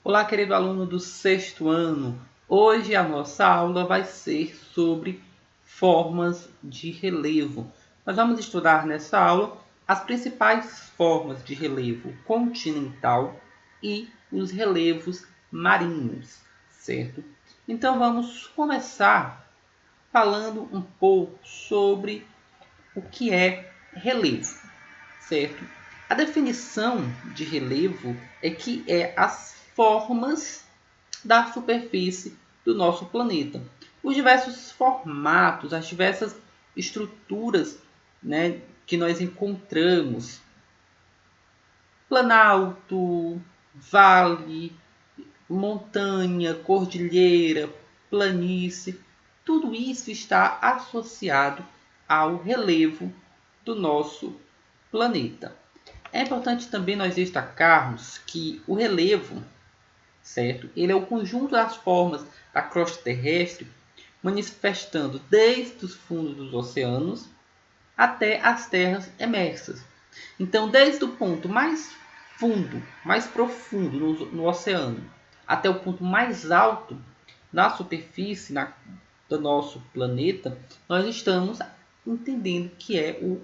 Olá, querido aluno do sexto ano. Hoje a nossa aula vai ser sobre formas de relevo. Nós vamos estudar nessa aula as principais formas de relevo continental e os relevos marinhos, certo? Então vamos começar falando um pouco sobre o que é relevo, certo? A definição de relevo é que é as formas da superfície do nosso planeta. Os diversos formatos, as diversas estruturas, né, que nós encontramos. Planalto, vale, montanha, cordilheira, planície, tudo isso está associado ao relevo do nosso planeta. É importante também nós destacarmos que o relevo, certo? Ele é o conjunto das formas da crosta terrestre manifestando desde os fundos dos oceanos até as terras emersas. Então, desde o ponto mais fundo, mais profundo no oceano, até o ponto mais alto na superfície do nosso planeta, nós estamos entendendo que é o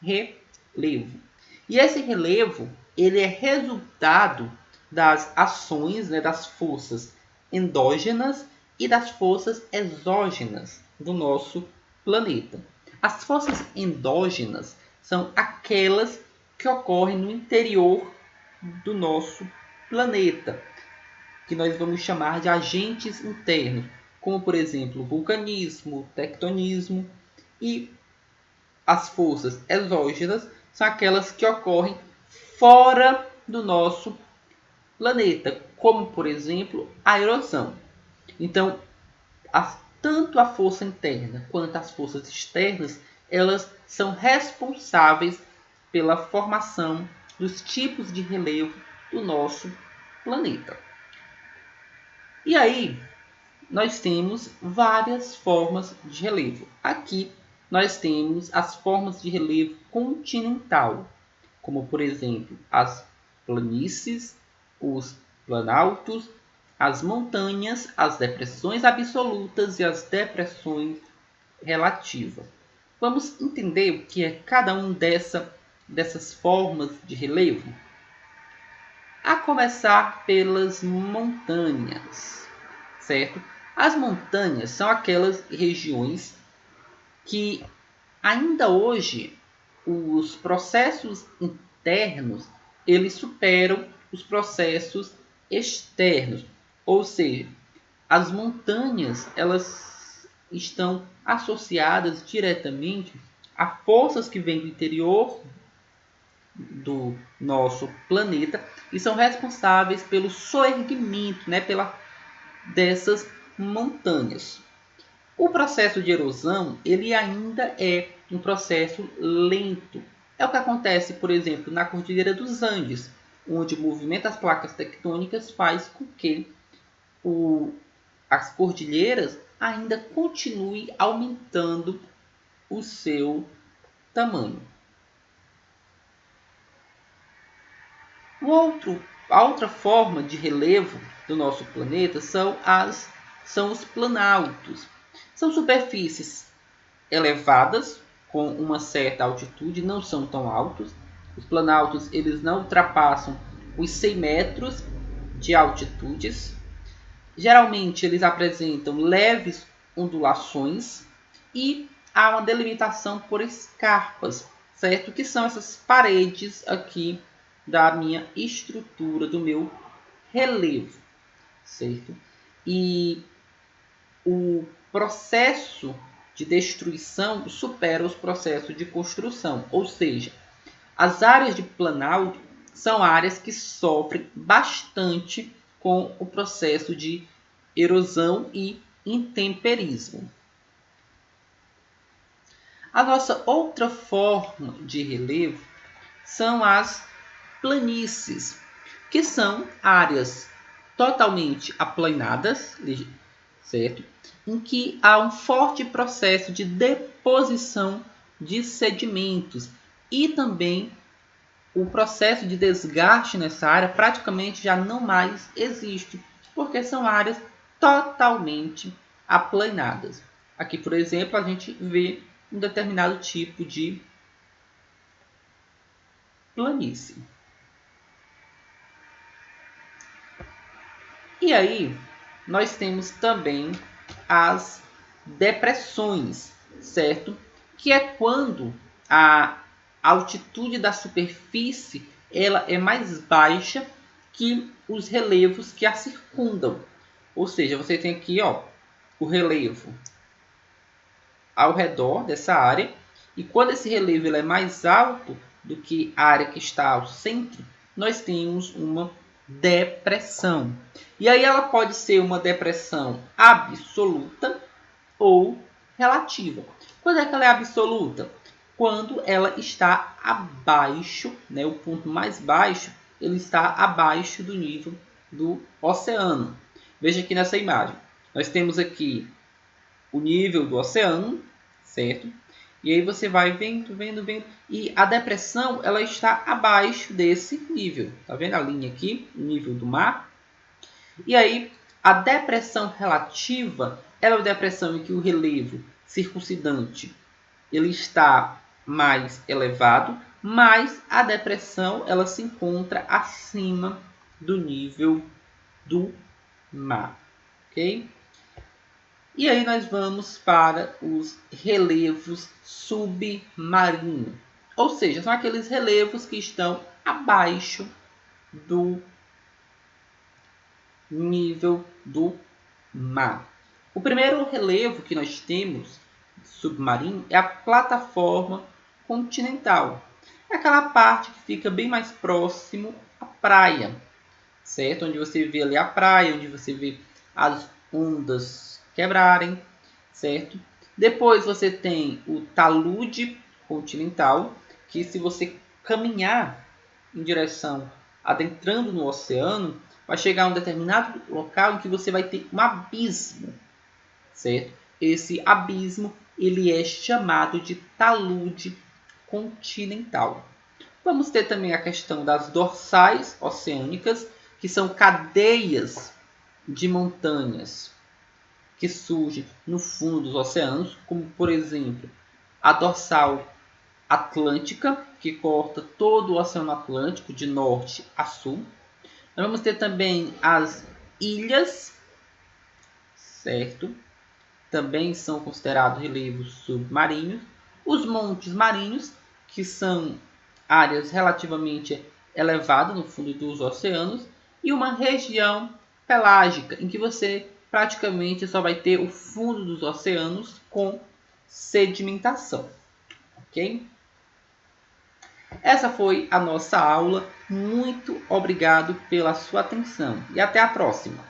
relevo. E esse relevo, ele é resultado das ações, né, das forças endógenas e das forças exógenas do nosso planeta. As forças endógenas são aquelas que ocorrem no interior do nosso planeta, que nós vamos chamar de agentes internos, como por exemplo vulcanismo, tectonismo, e as forças exógenas são aquelas que ocorrem fora do nosso planeta, como por exemplo a erosão. Então, tanto a força interna quanto as forças externas, elas são responsáveis pela formação dos tipos de relevo do nosso planeta. E aí, nós temos várias formas de relevo. Aqui, nós temos as formas de relevo continental, como por exemplo as planícies, os planaltos, as montanhas, as depressões absolutas e as depressões relativas. Vamos entender o que é cada um dessas formas de relevo? A começar pelas montanhas, certo? As montanhas são aquelas regiões que ainda hoje os processos internos eles superam os processos externos, ou seja, as montanhas elas estão associadas diretamente a forças que vêm do interior do nosso planeta e são responsáveis pelo soerguimento, né, dessas montanhas. O processo de erosão ele ainda é um processo lento. É o que acontece, por exemplo, na Cordilheira dos Andes, onde o movimento das placas tectônicas faz com que as cordilheiras ainda continuem aumentando o seu tamanho. A outra forma de relevo do nosso planeta são os planaltos. São superfícies elevadas com uma certa altitude, não são tão altos. Os planaltos eles não ultrapassam os 100 metros de altitudes. Geralmente eles apresentam leves ondulações e há uma delimitação por escarpas, certo? Que são essas paredes aqui da minha estrutura, do meu relevo, certo? E o processo de destruição supera os processos de construção, ou seja, as áreas de planalto são áreas que sofrem bastante com o processo de erosão e intemperismo. A nossa outra forma de relevo são as planícies, que são áreas totalmente aplanadas, certo? Em que há um forte processo de deposição de sedimentos e também o processo de desgaste nessa área praticamente já não mais existe, porque são áreas totalmente aplanadas. Aqui, por exemplo, a gente vê um determinado tipo de planície. E aí, nós temos também as depressões, certo? Que é quando a altitude da superfície ela é mais baixa que os relevos que a circundam. Ou seja, você tem aqui o relevo ao redor dessa área, e quando esse relevo ele é mais alto do que a área que está ao centro, nós temos uma depressão. E aí ela pode ser uma depressão absoluta ou relativa. Quando é que ela é absoluta? Quando ela está abaixo, né, o ponto mais baixo, ele está abaixo do nível do oceano. Veja aqui nessa imagem. Nós temos aqui o nível do oceano, certo? E aí você vai vendo. E a depressão, ela está abaixo desse nível. Tá vendo a linha aqui? O nível do mar. E aí, a depressão relativa, ela é uma depressão em que o relevo circuncidante ele está mais elevado, mas a depressão ela se encontra acima do nível do mar. Ok? E aí nós vamos para os relevos submarinos. Ou seja, são aqueles relevos que estão abaixo do nível do mar. O primeiro relevo que nós temos submarino é a plataforma continental. É aquela parte que fica bem mais próximo à praia, certo? Onde você vê ali a praia, onde você vê as ondas quebrarem, certo? Depois você tem o talude continental, que se você caminhar em direção adentrando no oceano, vai chegar a um determinado local em que você vai ter um abismo, certo? Esse abismo ele é chamado de talude continental. Vamos ter também a questão das dorsais oceânicas, que são cadeias de montanhas que surgem no fundo dos oceanos, como por exemplo a dorsal atlântica, que corta todo o Oceano Atlântico de norte a sul. Nós vamos ter também as ilhas, certo? Também são considerados relevos submarinos. Os montes marinhos, que são áreas relativamente elevadas no fundo dos oceanos. E uma região pelágica, em que você praticamente só vai ter o fundo dos oceanos com sedimentação. Ok? Essa foi a nossa aula. Muito obrigado pela sua atenção e até a próxima.